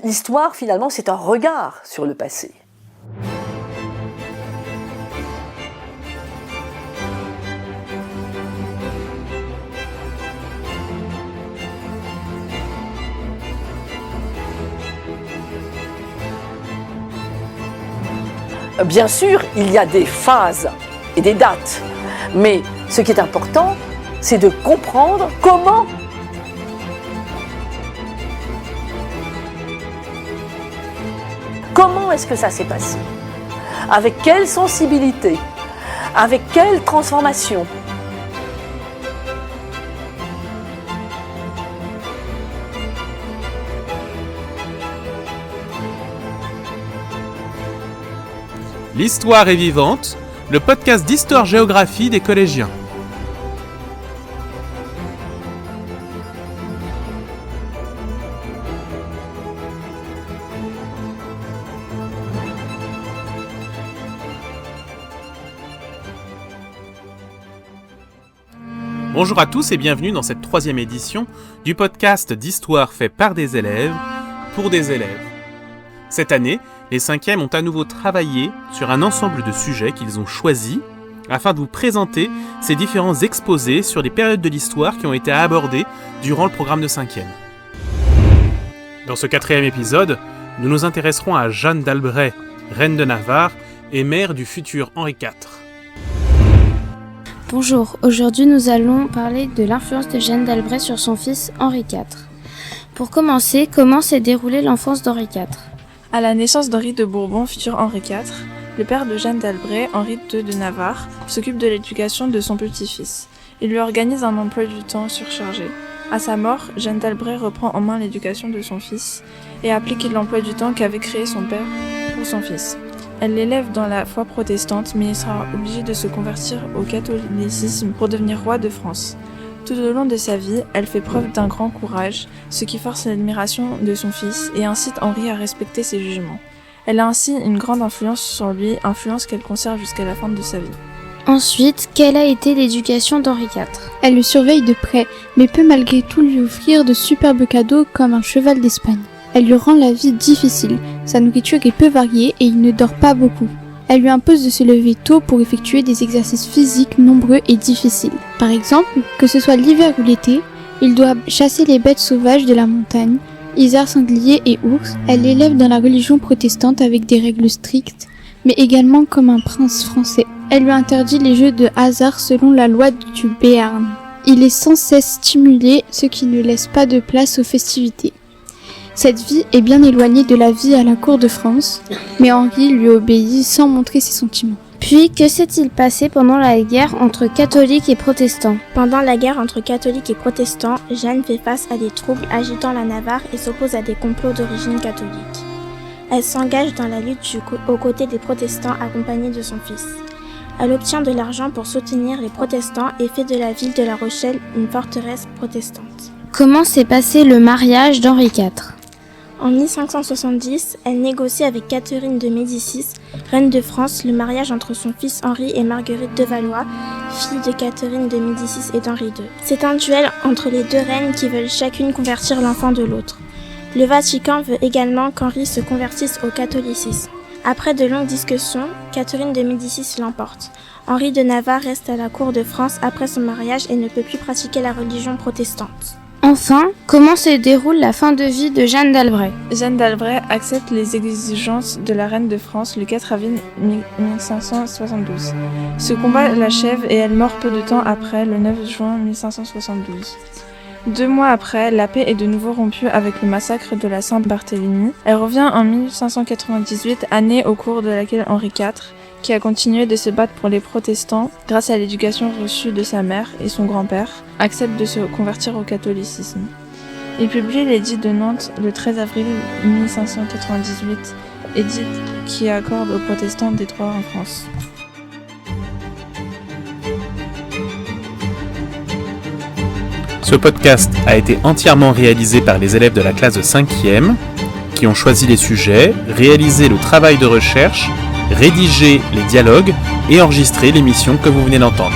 L'histoire, finalement, c'est un regard sur le passé. Bien sûr, il y a des phases et des dates, mais ce qui est important, c'est de comprendre comment est-ce que ça s'est passé, avec quelle sensibilité, avec quelle transformation. L'histoire est vivante, le podcast d'histoire-géographie des collégiens. Bonjour à tous et bienvenue dans cette 3e édition du podcast d'histoire fait par des élèves, pour des élèves. Cette année, les 5e ont à nouveau travaillé sur un ensemble de sujets qu'ils ont choisis afin de vous présenter ces différents exposés sur les périodes de l'histoire qui ont été abordées durant le programme de 5e. Dans ce 4e épisode, nous nous intéresserons à Jeanne d'Albret, reine de Navarre et mère du futur Henri IV. Bonjour, aujourd'hui nous allons parler de l'influence de Jeanne d'Albret sur son fils Henri IV. Pour commencer, comment s'est déroulée l'enfance d'Henri IV ? À la naissance d'Henri de Bourbon, futur Henri IV, le père de Jeanne d'Albret, Henri II de Navarre, s'occupe de l'éducation de son petit-fils. Il lui organise un emploi du temps surchargé. À sa mort, Jeanne d'Albret reprend en main l'éducation de son fils et applique l'emploi du temps qu'avait créé son père pour son fils. Elle l'élève dans la foi protestante, mais il sera obligé de se convertir au catholicisme pour devenir roi de France. Tout au long de sa vie, elle fait preuve d'un grand courage, ce qui force l'admiration de son fils et incite Henri à respecter ses jugements. Elle a ainsi une grande influence sur lui, influence qu'elle conserve jusqu'à la fin de sa vie. Ensuite, quelle a été l'éducation d'Henri IV ? Elle le surveille de près, mais peut malgré tout lui offrir de superbes cadeaux comme un cheval d'Espagne. Elle lui rend la vie difficile, sa nourriture est peu variée et il ne dort pas beaucoup. Elle lui impose de se lever tôt pour effectuer des exercices physiques nombreux et difficiles. Par exemple, que ce soit l'hiver ou l'été, il doit chasser les bêtes sauvages de la montagne, isards, sangliers et ours. Elle l'élève dans la religion protestante avec des règles strictes, mais également comme un prince français. Elle lui interdit les jeux de hasard selon la loi du Béarn. Il est sans cesse stimulé, ce qui ne laisse pas de place aux festivités. Cette vie est bien éloignée de la vie à la cour de France, mais Henri lui obéit sans montrer ses sentiments. Puis, que s'est-il passé pendant la guerre entre catholiques et protestants ? Pendant la guerre entre catholiques et protestants, Jeanne fait face à des troubles agitant la Navarre et s'oppose à des complots d'origine catholique. Elle s'engage dans la lutte aux côtés des protestants accompagnée de son fils. Elle obtient de l'argent pour soutenir les protestants et fait de la ville de La Rochelle une forteresse protestante. Comment s'est passé le mariage d'Henri IV ? En 1570, elle négocie avec Catherine de Médicis, reine de France, le mariage entre son fils Henri et Marguerite de Valois, fille de Catherine de Médicis et d'Henri II. C'est un duel entre les deux reines qui veulent chacune convertir l'enfant de l'autre. Le Vatican veut également qu'Henri se convertisse au catholicisme. Après de longues discussions, Catherine de Médicis l'emporte. Henri de Navarre reste à la cour de France après son mariage et ne peut plus pratiquer la religion protestante. Enfin, comment se déroule la fin de vie de Jeanne d'Albret ? Jeanne d'Albret accepte les exigences de la reine de France le 4 avril 1572. Ce combat l'achève et elle meurt peu de temps après, le 9 juin 1572. 2 mois après, la paix est de nouveau rompue avec le massacre de la Saint-Barthélemy. Elle revient en 1598, année au cours de laquelle Henri IV, qui a continué de se battre pour les protestants grâce à l'éducation reçue de sa mère et son grand-père, accepte de se convertir au catholicisme. Il publie l'édit de Nantes le 13 avril 1598, édit qui accorde aux protestants des droits en France. Ce podcast a été entièrement réalisé par les élèves de la classe de 5e qui ont choisi les sujets, réalisé le travail de recherche, rédigé les dialogues et enregistré l'émission que vous venez d'entendre.